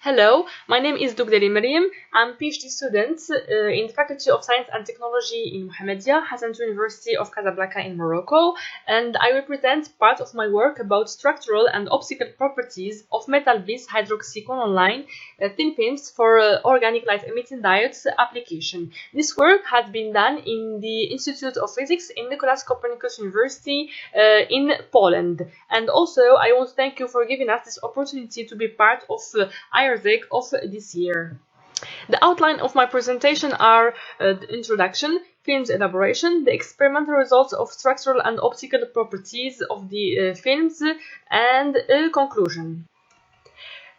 Hello, my name is Lougdali Meriem. I'm a PhD student in the Faculty of Science and Technology in Mohammedia, Hassan University of Casablanca in Morocco, and I will present part of my work about structural and optical properties of metal-based hydroxyquinoline thin films for organic light-emitting diodes application. This work has been done in the Institute of Physics in Nicholas Copernicus University in Poland. And also, I want to thank you for giving us this opportunity to be part of IRZEC of this year. The outline of my presentation are the introduction, films elaboration, the experimental results of structural and optical properties of the films, and a conclusion.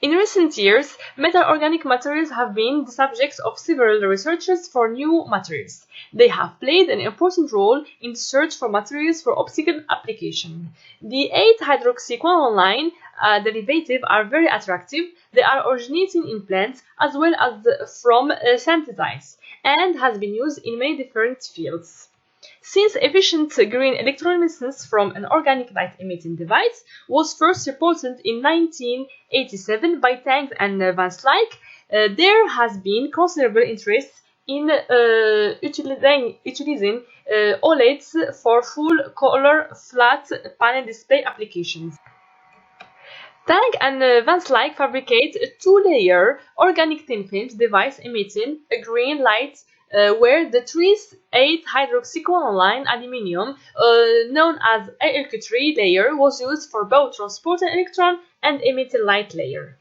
In recent years, metal-organic materials have been the subjects of several researches for new materials. They have played an important role in the search for materials for optical application. The 8-hydroxyquinoline derivative are very attractive. They are originating in plants as well as from synthesize and has been used in many different fields. Since efficient green electroluminescence from an organic light-emitting device was first reported in 1987 by Tang and Van Slyke, there has been considerable interest in utilizing OLEDs for full-color flat panel display applications. Tang and Van Slyke fabricate a two-layer organic thin films device emitting a green light where the 8-hydroxyquinoline aluminium, known as ALQ3 layer, was used for both transporting electron and emitting light layer.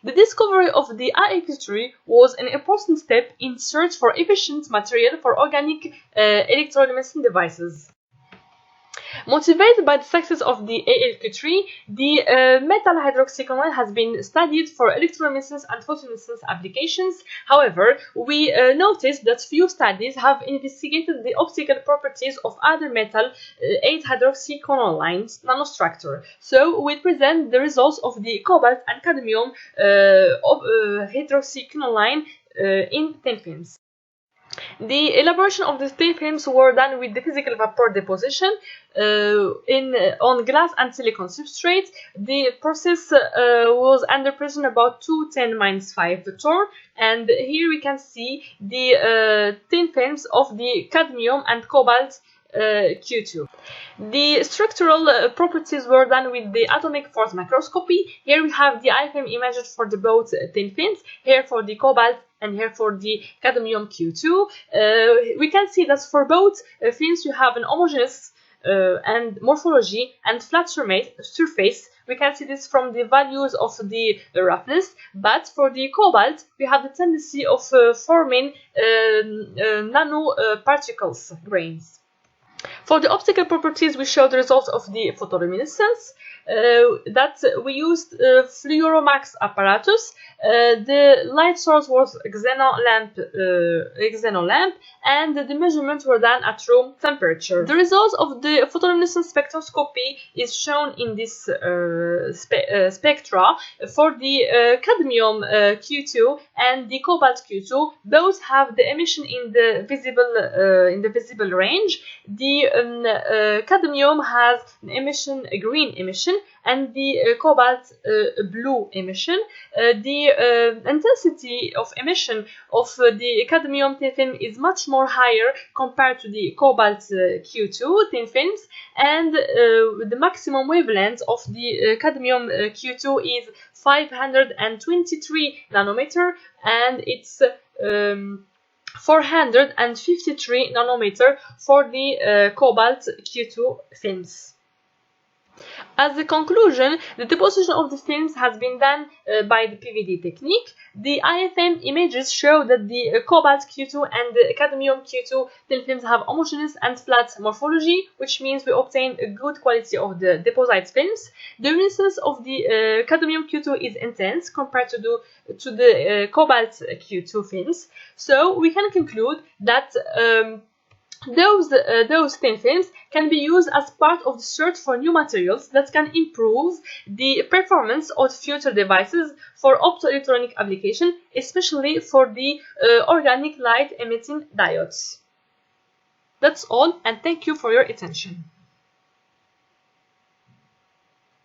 The discovery of the ALQ3 was an important step in search for efficient material for organic electroluminescent devices. Motivated by the success of the ALQ3, the metal hydroxyquinoline has been studied for electroluminescence and photoluminescence applications. However, we noticed that few studies have investigated the optical properties of other metal 8-hydroxyquinolines nanostructure. So we present the results of the cobalt and cadmium hydroxyquinoline in thin films. The elaboration of the thin films were done with the physical vapor deposition on glass and silicon substrate. The process was under pressure about 210-5 torr, and here we can see the thin films of the cadmium and cobalt Q2. The structural properties were done with the atomic force microscopy. Here we have the IFM images for the both thin films, here for the cobalt and here for the cadmium Q2. We can see that for both films you have an homogeneous and morphology and flat surface. We can see this from the values of the roughness, but for the cobalt we have the tendency of forming nano particles, grains. For the optical properties, we show the results of the photoluminescence. That we used fluoromax apparatus. The light source was xenon lamp, and the measurements were done at room temperature. The results of the photoluminescence spectroscopy is shown in this spectra. For the cadmium Q2 and the cobalt Q2, both have the emission in the visible range. The cadmium has an emission, a green emission, and the cobalt blue emission. The intensity of emission of the cadmium thin film is much more higher compared to the cobalt Q2 thin films, and the maximum wavelength of the cadmium Q2 is 523 nanometer, and it's 453 nanometer for the cobalt Q2 films. As a conclusion, the deposition of the films has been done by the PVD technique. The IFM images show that the cobalt Q2 and the cadmium Q2 thin films have homogeneous and flat morphology, which means we obtain a good quality of the deposit films. The luminescence of the cadmium Q2 is intense compared to the cobalt Q2 films. So we can conclude that those thin films can be used as part of the search for new materials that can improve the performance of future devices for optoelectronic application, especially for the organic light emitting diodes. That's all, and thank you for your attention.